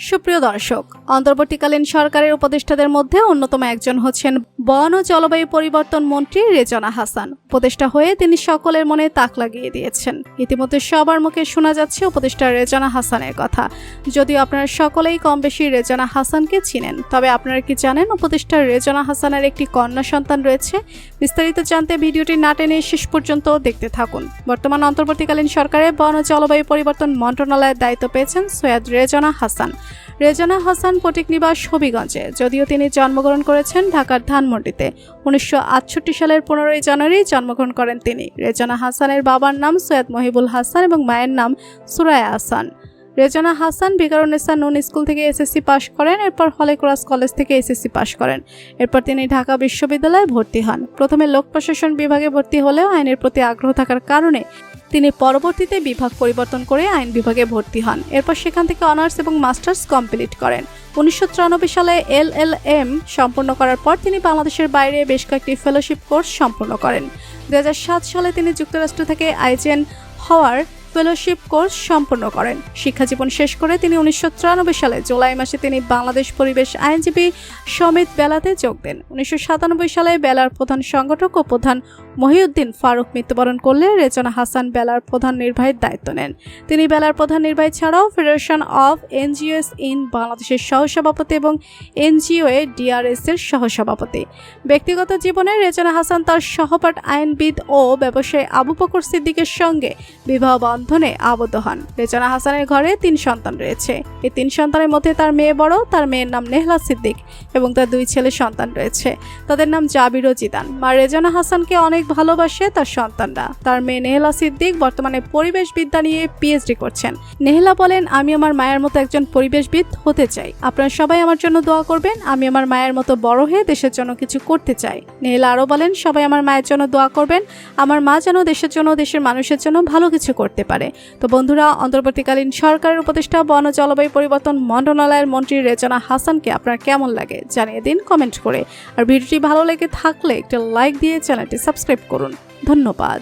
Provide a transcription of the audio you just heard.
সুপ্রিয় দর্শক, অন্তর্বর্তীকালীন সরকারের উপদেষ্টাদের মধ্যে অন্যতম একজন হচ্ছেন বন ও জলবায়ু পরিবর্তন মন্ত্রী রেজওয়ানা হাসান। উপদেষ্টা হয়ে তিনি সকলের মনে তাক লাগিয়ে দিয়েছেন। ইতিমধ্যে সবার মুখে শোনা যাচ্ছে উপদেষ্টা রেজওয়ানা হাসানের কথা। যদিও আপনারা সকলেই কম বেশি রেজওয়ানা হাসানকে চিনেন, তবে আপনারা কি জানেন উপদেষ্টা রেজওয়ানা হাসানের একটি কন্যা সন্তান রয়েছে? বিস্তারিত জানতে ভিডিওটি না টেনে শেষ পর্যন্ত দেখতে থাকুন। বর্তমান অন্তর্বর্তীকালীন সরকারের বন ও জলবায়ু পরিবর্তন মন্ত্রণালয়ের দায়িত্ব পেয়েছেন সৈয়দ রেজওয়ানা হাসান। রেজওয়ানা হাসান পটিক নিবাস হবিগঞ্জে, যদিও তিনি জন্মগ্রহণ করেছেন ঢাকার ধানমন্ডিতে। 1968 সালের 15 জানুয়ারি জন্মগ্রহণ করেন তিনি। রেজওয়ানা হাসানের বাবার নাম সৈয়দ মহিবুল হাসান এবং মায়ের নাম সুরায়া হাসান। রেজওয়ানা হাসান বিকারুন্নেসা নুন স্কুল থেকে এসএসসি পাশ করেন, এরপর হলে ক্রস কলেজ থেকে এসএসসি পাশ করেন। এরপর তিনি ঢাকা বিশ্ববিদ্যালয়ে ভর্তি হন। প্রথমে লোক প্রশাসন বিভাগে ভর্তি হলেও আইনের প্রতি আগ্রহ থাকার কারণে তিনি পরবর্তীতে বিভাগ পরিবর্তন করে আইন বিভাগে ভর্তি হন। এরপর সেখান থেকে অনার্স এবং মাস্টার্স কমপ্লিট করেন। 1993 সালে LLM সম্পূর্ণ করার পর তিনি বাংলাদেশের বাইরে বেশ কয়েকটি ফেলোশিপ কোর্স সম্পূর্ণ করেন। 2007 সালে তিনি যুক্তরাষ্ট্র থেকে আইজেন হাওয়ার ফেলোশিপ কোর্স সম্পন্ন করেন। শিক্ষাজীবন শেষ করে তিনি 1993 সালে জুলাই মাসে তিনি বাংলাদেশ পরিবেশ আইনজীবী সমিতি বেলাতে যোগ দেন। 1997 সালে বেলার প্রধান সংগঠক ও প্রধান মহিউদ্দিন ফারুক মৃত্যুবরণ করলে রেজওয়ানা হাসান বেলার প্রধান নির্বাহীর দায়িত্ব নেন। তিনি বেলার প্রধান নির্বাহী ছাড়াও ফেডারেশন অফ এনজিওস ইন বাংলাদেশের সহসভাপতি এবং এনজিও DRS এর সহসভাপতি। ব্যক্তিগত জীবনে রেজওয়ানা হাসান তার সহপাঠ আইনবিদ ও ব্যবসায়ী আবু বকর সিদ্দিকের সঙ্গে বিবাহ বন্ধনে আবদ্ধ হন। রেজওয়ানা হাসানের ঘরে 3 সন্তান রয়েছে। এই 3 সন্তানের মধ্যে তার মেয়ে বড়, তার মেয়ের নাম নেহলা সিদ্দিক এবং তার 2 ছেলে সন্তান রয়েছে। তাদের নাম জাবির ও জিদান। মা রেজওয়ানা হাসানকে অনেক ভালোবাসে তার সন্তানরা। তার মেয়ে নেহলা সিদ্দিক বর্তমানে পরিবেশ বিদ্যা নিয়ে PhD করছেন। নেহলা বলেন, আমি আমার মায়ের মতো একজন পরিবেশবিদ হতে চাই। আপনারা সবাই আমার জন্য দোয়া করবেন। আমি আমার মায়ের মতো বড় হয়ে দেশের জন্য কিছু করতে চাই। নেহলা আরও বলেন, সবাই আমার মায়ের জন্য দোয়া করবেন। আমার মা যেন দেশের জন্য, দেশের মানুষের জন্য ভালো কিছু করতে পারে। তো বন্ধুরা, অন্তর্বর্তীকালীন সরকারের উপদেষ্টা বন ও জলবায়ু পরিবর্তন মন্ত্রণালয়ের মন্ত্রী রেজওয়ানা হাসানকে আপনার কেমন লাগে জানিয়ে দিন কমেন্ট করে। আর ভিডিওটি ভালো লেগে থাকলে একটা লাইক দিয়ে চ্যানেলটি সাবস্ক্রাইব করুন। ধন্যবাদ।